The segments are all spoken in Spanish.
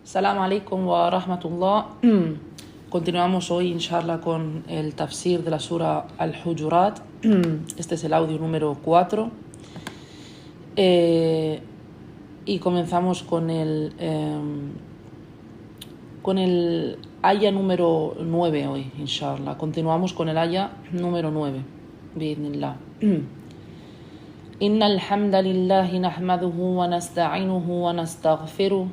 Salam alaikum wa rahmatullah. Continuamos hoy, inshallah, con el tafsir de la sura Al-Hujurat. Este es el audio número 4. Y comenzamos con el aya número 9 hoy, inshallah. Continuamos con el aya número 9. Bi'idhnillah. Innal hamdalillahi nahmaduhu wa nasta'inuhu wa nastaghfiruh.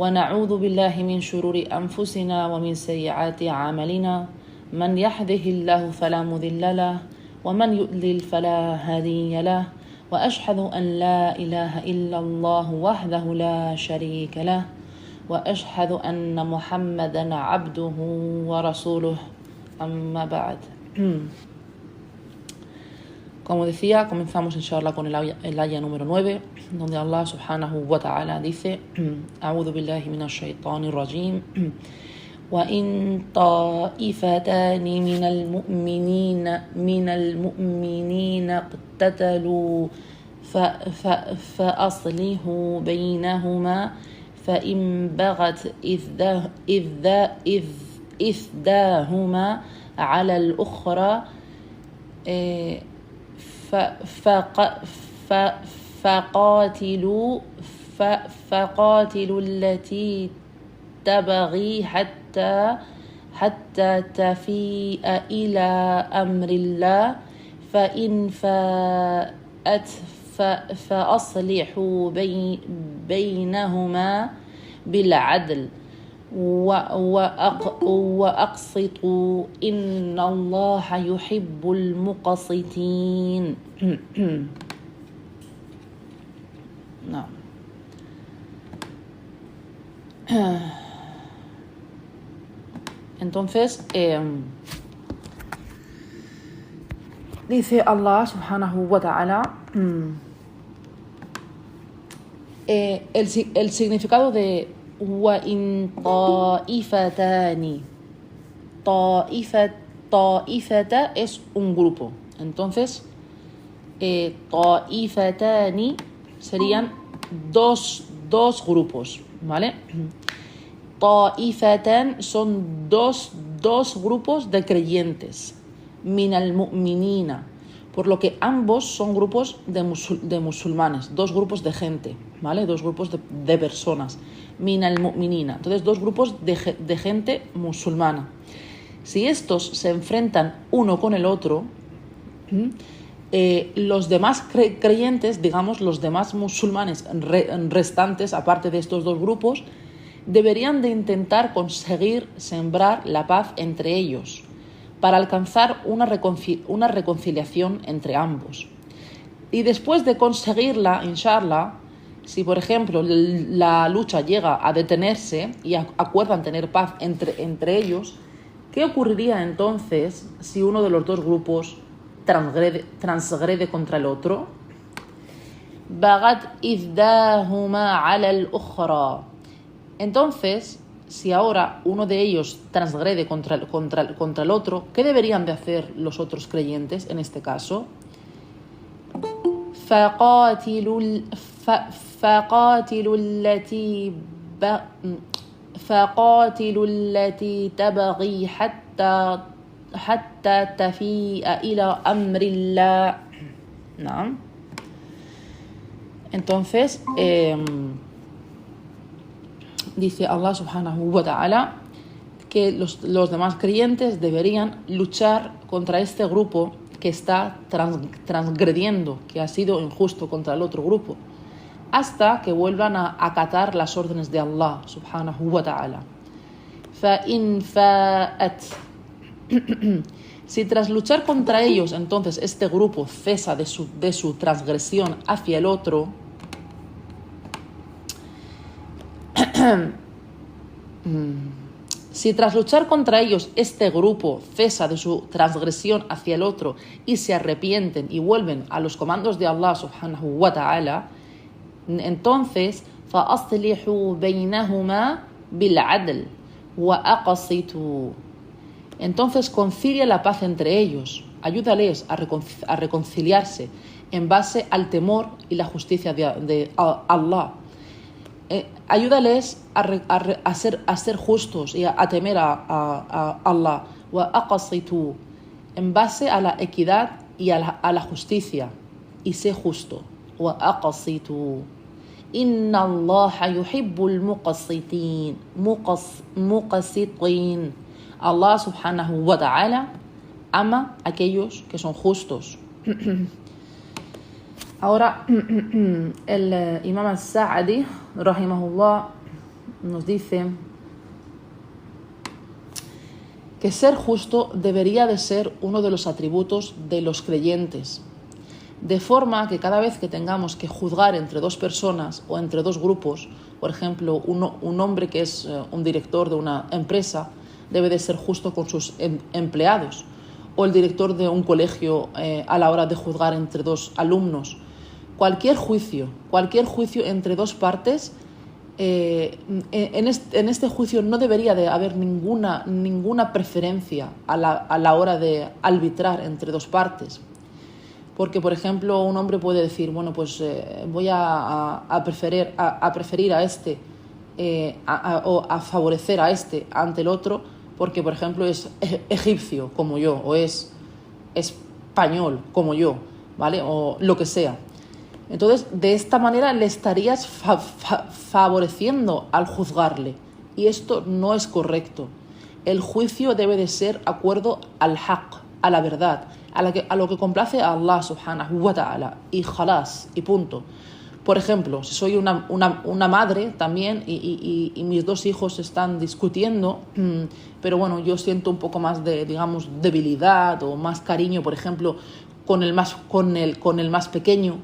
ونعوذ بالله من شرور أنفسنا ومن سيئات أعمالنا من يهده الله فلا مضل له ومن يضلل فلا هادي له وأشهد أن لا إله إلا الله وحده لا شريك له وأشهد أن محمدا عبده ورسوله أما بعد. Como decía, comenzamos inshallah con el aya número 9, donde Allah subhanahu wa ta'ala dice: A'udhu billahi minash shaitanir rajim. Wa in ta'ifatani minal mu'minina iqtatalu fa aslihu baynahuma fa in baghat ihdahuma 'ala al-ukhra فقاتلوا التي تبغي حتى تفيء إلى أمر الله فإن فاءت فأصلحوا بينهما بالعدل وأقسطوا إن الله يحب المقسطين. No. Entonces, dice Allah subhanahu wa ta'ala, el significado de وَإِن طَائِفَتَانِ طائفة es un grupo. Entonces, طائفتان serían dos grupos, ¿vale? طائفتان son dos grupos de creyentes. Minal mu'minina. Por lo que ambos son grupos de musulmanes, dos grupos de gente, ¿vale? Dos grupos de personas. Minal mu'minina. Entonces, dos grupos de gente musulmana. Si estos se enfrentan uno con el otro, los demás creyentes, digamos, los demás musulmanes restantes, aparte de estos dos grupos, deberían de intentar conseguir sembrar la paz entre ellos, para alcanzar una reconciliación entre ambos. Y después de conseguirla, inshallah, si por ejemplo la lucha llega a detenerse y acuerdan tener paz entre ellos, ¿qué ocurriría entonces si uno de los dos grupos transgrede contra el otro? Bagat ihdahuma ala al-ukhra. Entonces, si ahora uno de ellos transgrede contra el otro, ¿qué deberían de hacer los otros creyentes en este caso? فقاتلوا التي تبغي حتى تفيء إلى أمر الله. ¿No? Entonces, dice Allah subhanahu wa ta'ala que los demás creyentes deberían luchar contra este grupo que está transgrediendo, que ha sido injusto contra el otro grupo, hasta que vuelvan a acatar las órdenes de Allah subhanahu wa ta'ala. فَإِنْ فَاءَتْ Si tras luchar contra ellos, entonces este grupo cesa de su transgresión hacia el otro, si tras luchar contra ellos este grupo cesa de su transgresión hacia el otro y se arrepienten y vuelven a los comandos de Allah subhanahu wa ta'ala, entonces فَأَصْلِحُوا بَيْنَهُمَا بِالْعَدْلِ وَأَقْسِطُوا. Entonces concilia la paz entre ellos, ayúdales a reconciliarse en base al temor y la justicia de Allah. ayúdales a ser justos y a temer a Allah. Wa aqsitu, en base a la equidad y a la justicia, y sé justo. Wa aqsitu. Inna Allah yuhibbul muqsitin. Muqsitin. Allah subhanahu wa ta'ala ama a aquellos que son justos. Ahora, el Imam al-Sa'di, rahimahullah, nos dice que ser justo debería de ser uno de los atributos de los creyentes, de forma que cada vez que tengamos que juzgar entre dos personas o entre dos grupos, por ejemplo, un hombre que es un director de una empresa debe de ser justo con sus empleados, o el director de un colegio a la hora de juzgar entre dos alumnos. Cualquier juicio entre dos partes, en este juicio no debería de haber ninguna preferencia a la hora de arbitrar entre dos partes. Porque, por ejemplo, un hombre puede decir, bueno, pues voy a preferir a este o a favorecer a este ante el otro, porque, por ejemplo, es egipcio como yo, o es español como yo, ¿vale? O lo que sea. Entonces, de esta manera le estarías favoreciendo al juzgarle. Y esto no es correcto. El juicio debe de ser acuerdo al haqq, a la verdad, a lo que complace a Allah subhanahu wa ta'ala. Y khalas, y punto. Por ejemplo, si soy una madre también y mis dos hijos están discutiendo, pero bueno, yo siento un poco más de, digamos, debilidad o más cariño, por ejemplo, con el más pequeño.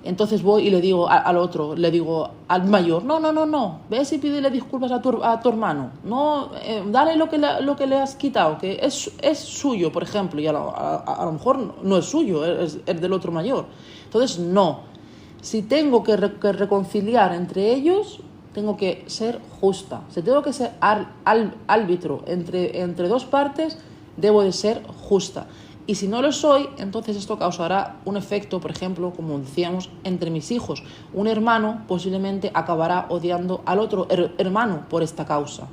Entonces voy y le digo al otro, le digo al mayor, no, ves y pídele disculpas a tu hermano, no, dale lo que le has quitado, que es suyo, por ejemplo, y a lo mejor no es suyo, es del otro mayor. Entonces, no. Si tengo que reconciliar entre ellos, tengo que ser justa. Si tengo que ser árbitro entre dos partes, debo de ser justa. Y si no lo soy, entonces esto causará un efecto, por ejemplo, como decíamos, entre mis hijos. Un hermano posiblemente acabará odiando al otro hermano por esta causa.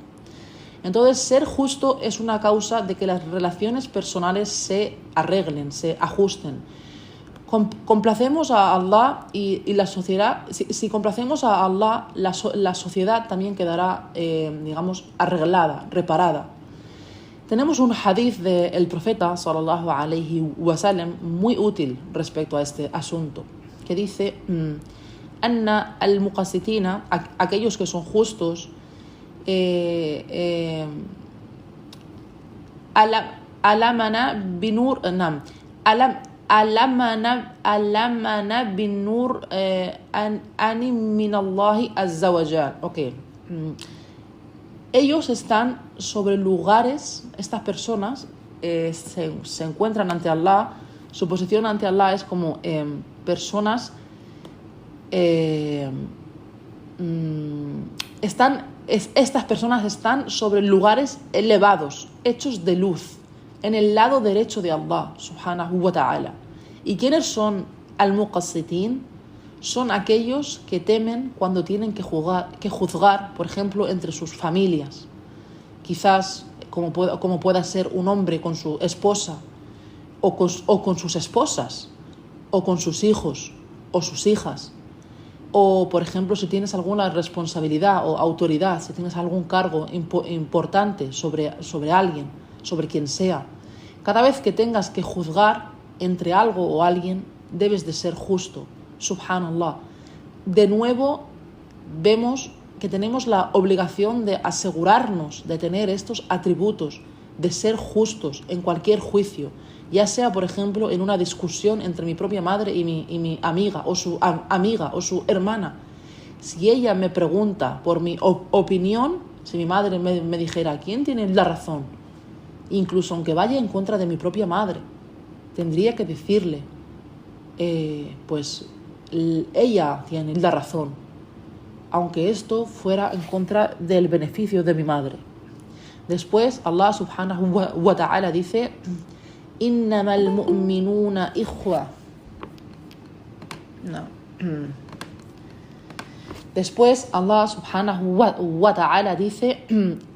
Entonces, ser justo es una causa de que las relaciones personales se arreglen, se ajusten. Complacemos a Allah y la sociedad. Si complacemos a Allah, la sociedad también quedará, digamos, arreglada, reparada. Tenemos un hadith del profeta sallallahu alayhi wa sallam muy útil respecto a este asunto, que dice: anna al-muqasitina, aquellos que son justos, alamana binur nam alamana binur ani min Allah azza wa jal. Okay. Ellos están sobre lugares, estas personas se encuentran ante Allah, su posición ante Allah es como personas estas personas están sobre lugares elevados, hechos de luz, en el lado derecho de Allah subhanahu wa ta'ala. ¿Y quiénes son al-muqassitin? Son aquellos que temen cuando tienen que juzgar, por ejemplo, entre sus familias. Quizás, como pueda ser un hombre con su esposa, o con sus esposas, o con sus hijos, o sus hijas. O, por ejemplo, si tienes alguna responsabilidad o autoridad, si tienes algún cargo importante sobre alguien, sobre quien sea. Cada vez que tengas que juzgar entre algo o alguien, debes de ser justo. Subhanallah. De nuevo vemos que tenemos la obligación de asegurarnos de tener estos atributos, de ser justos en cualquier juicio, ya sea, por ejemplo, en una discusión entre mi propia madre y mi amiga o su amiga o su hermana. Si ella me pregunta por mi opinión, si mi madre me dijera ¿quién tiene la razón? Incluso aunque vaya en contra de mi propia madre, tendría que decirle pues ella tiene la razón, aunque esto fuera en contra del beneficio de mi madre. Después Allah subhanahu wa ta'ala dice: innamal mu'minuna ikhwa. No. Después Allah subhanahu wa ta'ala dice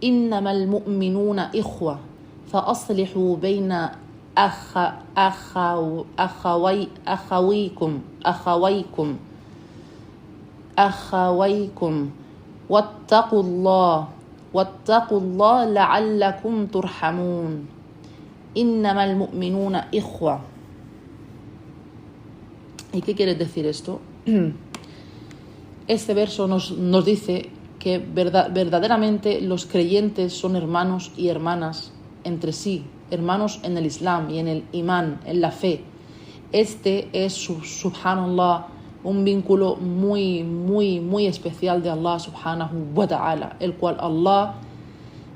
innamal mu'minuna ikhwa fa aslihu bayna akhawaykum wattaqullah la'allakum turhamun. Innamal mu'minuna ikhwa. ¿Y qué quiere decir esto? Este verso nos dice que verdaderamente los creyentes son hermanos y hermanas entre sí, hermanos en el Islam y en el imán, en la fe. Este es, subhanallah, un vínculo muy especial de Allah subhanahu wa ta'ala, el cual Allah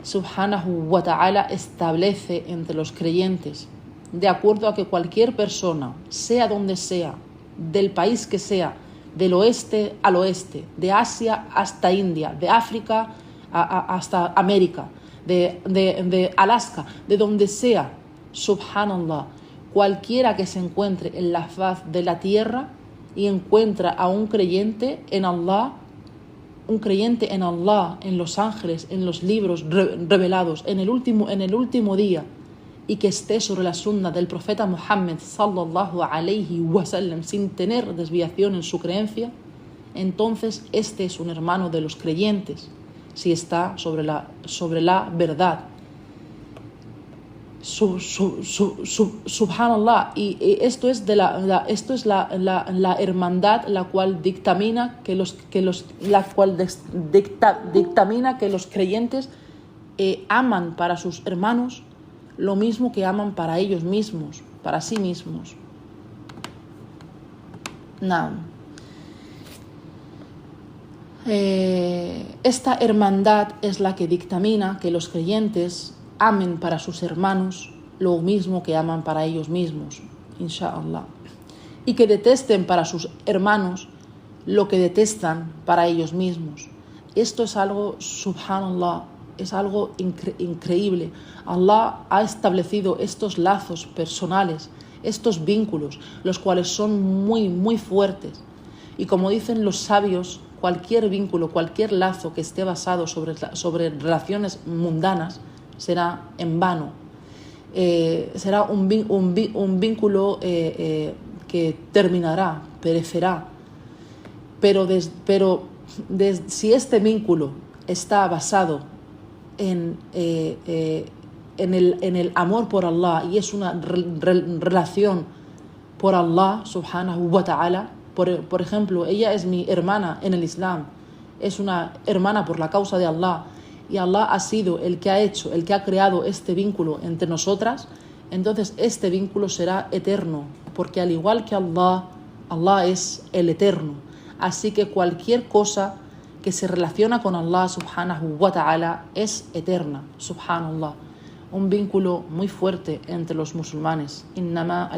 subhanahu wa ta'ala establece entre los creyentes, de acuerdo a que cualquier persona, sea donde sea, del país que sea, del oeste al oeste, de Asia hasta India, de África hasta América, de Alaska, de donde sea, subhanallah, cualquiera que se encuentre en la faz de la tierra y encuentra a un creyente en Allah, en los ángeles, en los libros revelados, en el último día, y que esté sobre la sunna del profeta Muhammad sallallahu alayhi wa sallam sin tener desviación en su creencia, entonces este es un hermano de los creyentes, si está sobre la verdad. Subhanallah, y esto es la hermandad la cual dictamina que los creyentes aman para sus hermanos lo mismo que aman para ellos mismos, para sí mismos. Esta hermandad es la que dictamina que los creyentes amen para sus hermanos lo mismo que aman para ellos mismos, insha'Allah, y que detesten para sus hermanos lo que detestan para ellos mismos. Esto es algo, subhanallah, es algo increíble. Allah ha establecido estos lazos personales, estos vínculos, los cuales son muy fuertes. Y como dicen los sabios, cualquier vínculo, cualquier lazo que esté basado sobre relaciones mundanas será en vano. Será un vínculo que terminará, perecerá. Pero si este vínculo está basado en el amor por Allah y es una relación por Allah subhanahu wa ta'ala, por ejemplo, ella es mi hermana en el Islam, es una hermana por la causa de Allah, y Allah ha sido el que ha creado este vínculo entre nosotras, entonces este vínculo será eterno, porque al igual que Allah es el eterno. Así que cualquier cosa que se relaciona con Allah subhanahu wa ta'ala es eterna, subhanallah. Un vínculo muy fuerte entre los musulmanes. Innama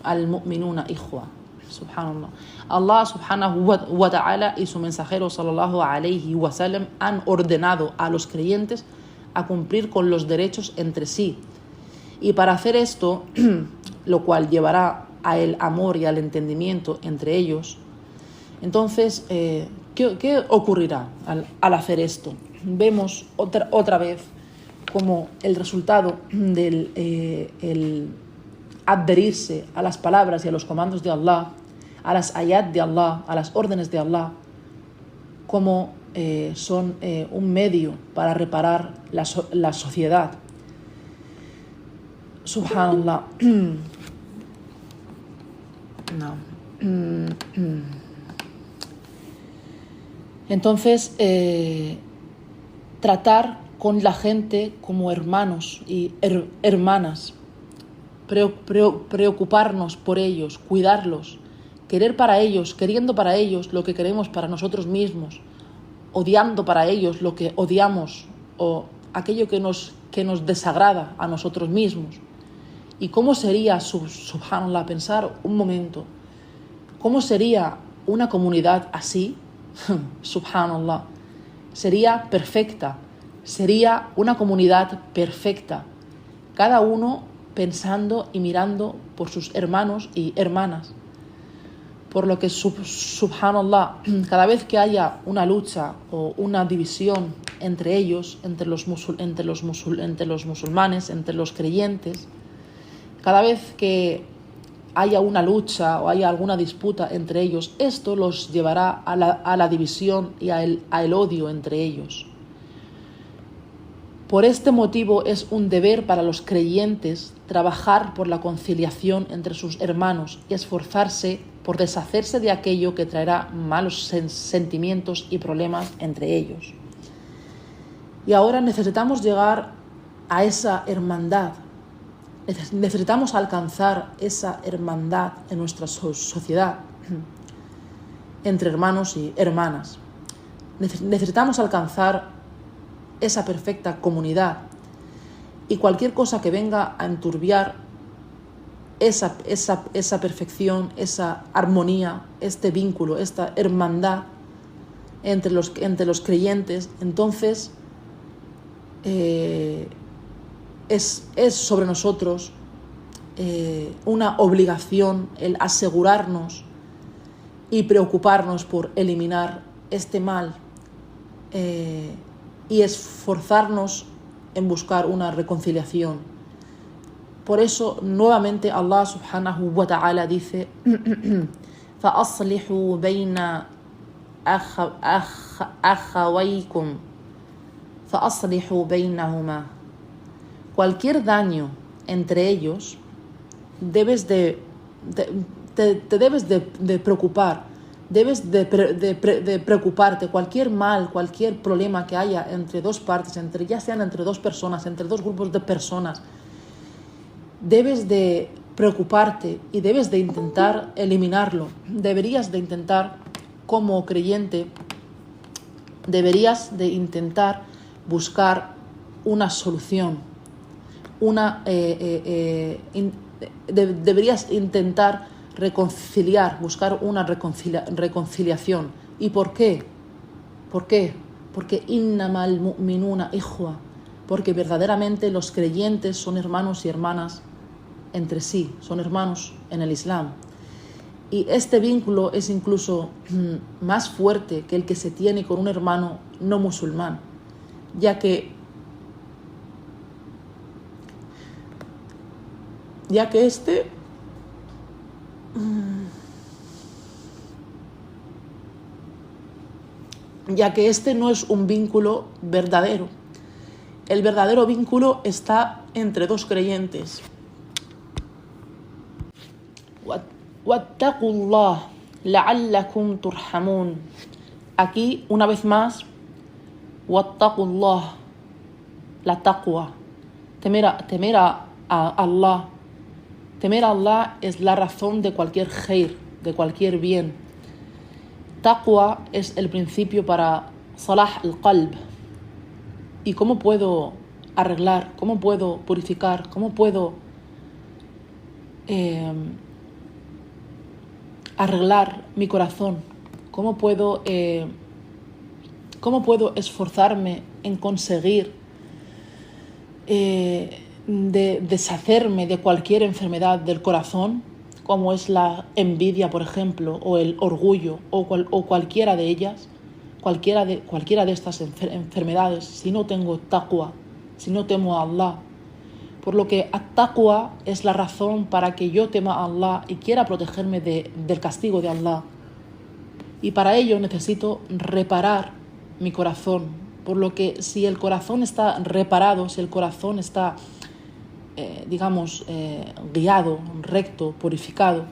al-mu'minuna ikhwa. Subhanallah. Allah subhanahu wa ta'ala y su mensajero sallallahu alayhi wa sallam han ordenado a los creyentes a cumplir con los derechos entre sí. Y para hacer esto, lo cual llevará al amor y al entendimiento entre ellos, entonces, ¿qué ocurrirá al hacer esto? Vemos otra vez como el resultado del el adherirse a las palabras y a los comandos de Allah, a las ayat de Allah, a las órdenes de Allah, como son un medio para reparar la sociedad. Subhanallah. Entonces, tratar con la gente como hermanos y hermanas, preocuparnos por ellos, cuidarlos, queriendo para ellos lo que queremos para nosotros mismos, odiando para ellos lo que odiamos o aquello que nos desagrada a nosotros mismos. ¿Y cómo sería, subhanallah, pensar un momento, cómo sería una comunidad así? Subhanallah, sería perfecta, sería una comunidad perfecta, cada uno pensando y mirando por sus hermanos y hermanas. Por lo que, subhanallah, cada vez que haya una lucha o una división entre ellos, entre los musulmanes, entre los creyentes, cada vez que haya una lucha o haya alguna disputa entre ellos, esto los llevará a la división y al odio entre ellos. Por este motivo es un deber para los creyentes trabajar por la conciliación entre sus hermanos y esforzarse por deshacerse de aquello que traerá malos sentimientos y problemas entre ellos. Y ahora necesitamos llegar a esa hermandad. Necesitamos alcanzar esa hermandad en nuestra sociedad entre hermanos y hermanas. Necesitamos alcanzar esa perfecta comunidad, y cualquier cosa que venga a enturbiar esa perfección, esa armonía, este vínculo, esta hermandad entre los creyentes, entonces es sobre nosotros una obligación el asegurarnos y preocuparnos por eliminar este mal y esforzarnos en buscar una reconciliación. Por eso nuevamente Allah subhanahu wa ta'ala dice فَأَصْلِحُوا بَيْنَ أَخَوَيْكُمْ فَأَصْلِحُوا بَيْنَهُمَا. Cualquier daño entre ellos te debes de preocupar, debes de preocuparte. Cualquier mal, cualquier problema que haya entre dos partes, ya sean entre dos personas, entre dos grupos de personas, debes de preocuparte y debes de intentar eliminarlo. Deberías de intentar, como creyente, deberías de intentar buscar una solución, deberías intentar reconciliar, buscar una reconciliación. ¿Y por qué? ¿Por qué? Porque innamal mu'minuna ikhwa, porque verdaderamente los creyentes son hermanos y hermanas entre sí, son hermanos en el Islam. Y este vínculo es incluso más fuerte que el que se tiene con un hermano no musulmán, ya que este no es un vínculo verdadero. El verdadero vínculo está entre dos creyentes. Wattaqullah la'allakum turhamun. Aquí, una vez más, wattaqullah, la taqwa, temer a Allah. Temer a Allah es la razón de cualquier khair, de cualquier bien. Taqwa es el principio para salah al-qalb. ¿Y cómo puedo arreglar? ¿Cómo puedo purificar? ¿Cómo puedo arreglar mi corazón? ¿Cómo puedo esforzarme en conseguir de deshacerme de cualquier enfermedad del corazón, como es la envidia, por ejemplo, o el orgullo, o cualquiera de ellas, cualquiera de estas enfermedades, si no tengo taqwa, si no temo a Allah? Por lo que at-taqwa es la razón para que yo tema a Allah y quiera protegerme del castigo de Allah. Y para ello necesito reparar mi corazón. Por lo que si el corazón está reparado, si el corazón está, guiado, recto, purificado,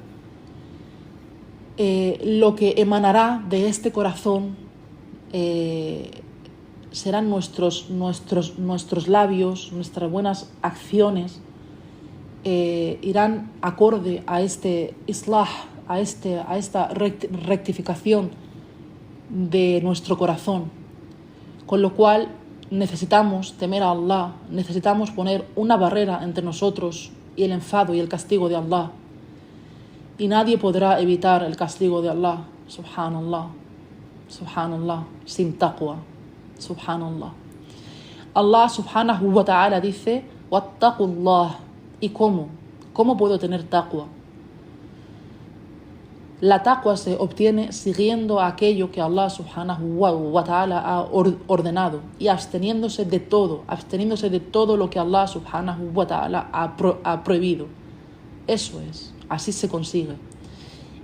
lo que emanará de este corazón serán nuestros labios, nuestras buenas acciones, irán acorde a este islah, a esta rectificación de nuestro corazón. Con lo cual necesitamos temer a Allah, necesitamos poner una barrera entre nosotros y el enfado y el castigo de Allah. Y nadie podrá evitar el castigo de Allah, subhanallah, sin taqwa, subhanallah. Allah subhanahu wa ta'ala dice, wattaqullah. ¿Y cómo? ¿Cómo puedo tener taqwa? La taqwa se obtiene siguiendo aquello que Allah subhanahu wa ta'ala ha ordenado y absteniéndose de todo lo que Allah subhanahu wa ta'ala ha prohibido. Eso es, así se consigue.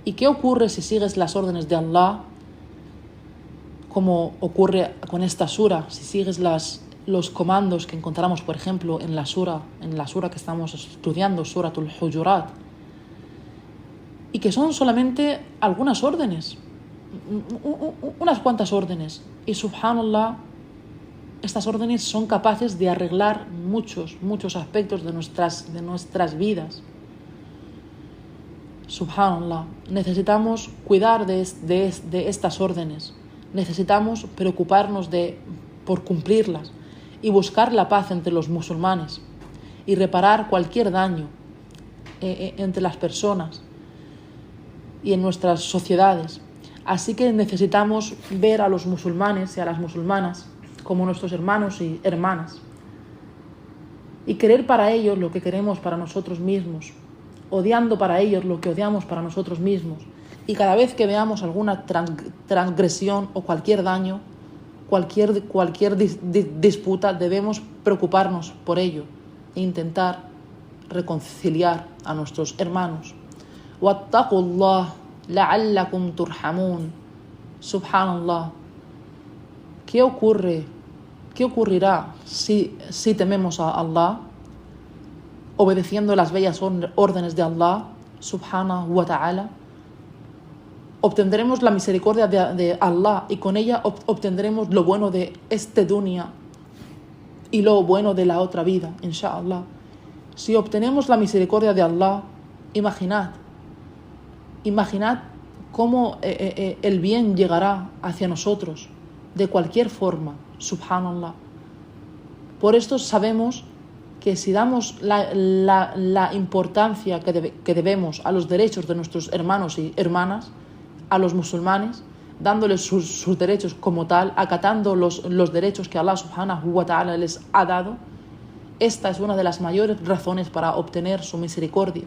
¿Y qué ocurre si sigues las órdenes de Allah? Como ocurre con esta sura, si sigues los comandos que encontramos, por ejemplo, en la sura que estamos estudiando, Suratul Hujurat, y que son solamente algunas órdenes, unas cuantas órdenes. Y subhanallah, estas órdenes son capaces de arreglar muchos aspectos de nuestras vidas. Subhanallah, necesitamos cuidar de estas órdenes, necesitamos preocuparnos por cumplirlas y buscar la paz entre los musulmanes y reparar cualquier daño entre las personas y en nuestras sociedades. Así que necesitamos ver a los musulmanes y a las musulmanas como nuestros hermanos y hermanas y querer para ellos lo que queremos para nosotros mismos, odiando para ellos lo que odiamos para nosotros mismos. Y cada vez que veamos alguna transgresión o cualquier daño, cualquier disputa, debemos preocuparnos por ello e intentar reconciliar a nuestros hermanos. Wattaqullah la'allakum turhamun. Subhanallah. ¿Qué ocurrirá si tememos a Allah, obedeciendo las bellas órdenes de Allah subhanahu wa ta'ala? Obtendremos la misericordia de Allah y con ella obtendremos lo bueno de este dunya y lo bueno de la otra vida, inshallah. Si obtenemos la misericordia de Allah, imaginad cómo el bien llegará hacia nosotros de cualquier forma, subhanallah. Por esto sabemos que si damos la importancia que debemos a los derechos de nuestros hermanos y hermanas, a los musulmanes, dándoles sus derechos como tal, acatando los derechos que Allah subhanahu wa ta'ala les ha dado, esta es una de las mayores razones para obtener su misericordia.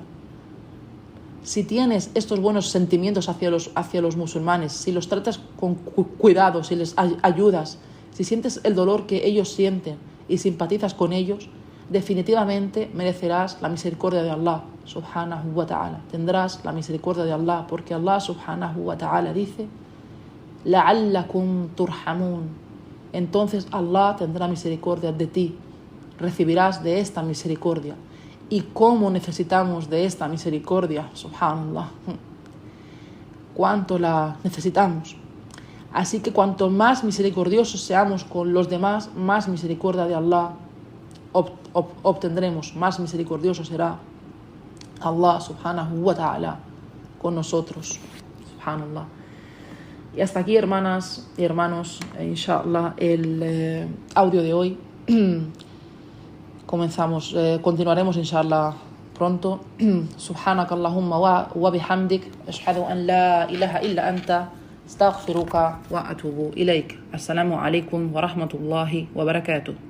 Si tienes estos buenos sentimientos hacia los musulmanes, si los tratas con cuidado, si les ayudas, si sientes el dolor que ellos sienten y simpatizas con ellos, definitivamente merecerás la misericordia de Allah subhanahu wa ta'ala. Tendrás la misericordia de Allah, porque Allah subhanahu wa ta'ala dice la'allakum turhamun. Entonces Allah tendrá misericordia de ti, recibirás de esta misericordia. ¿Y cómo necesitamos de esta misericordia? Subhanallah, cuánto la necesitamos. Así que cuanto más misericordiosos seamos con los demás, más misericordia de Allah obtendremos, más misericordioso será Allah subhanahu wa ta'ala con nosotros. Subhanallah. Y hasta aquí, hermanas y hermanos, inshallah, el audio de hoy. Continuaremos inshallah pronto. Subhanaka Allahumma wa bihamdik, ashhadu an la ilaha illa anta, astaghfiruka wa atubu ilayk. Assalamu alaikum wa rahmatullahi wa barakatuh.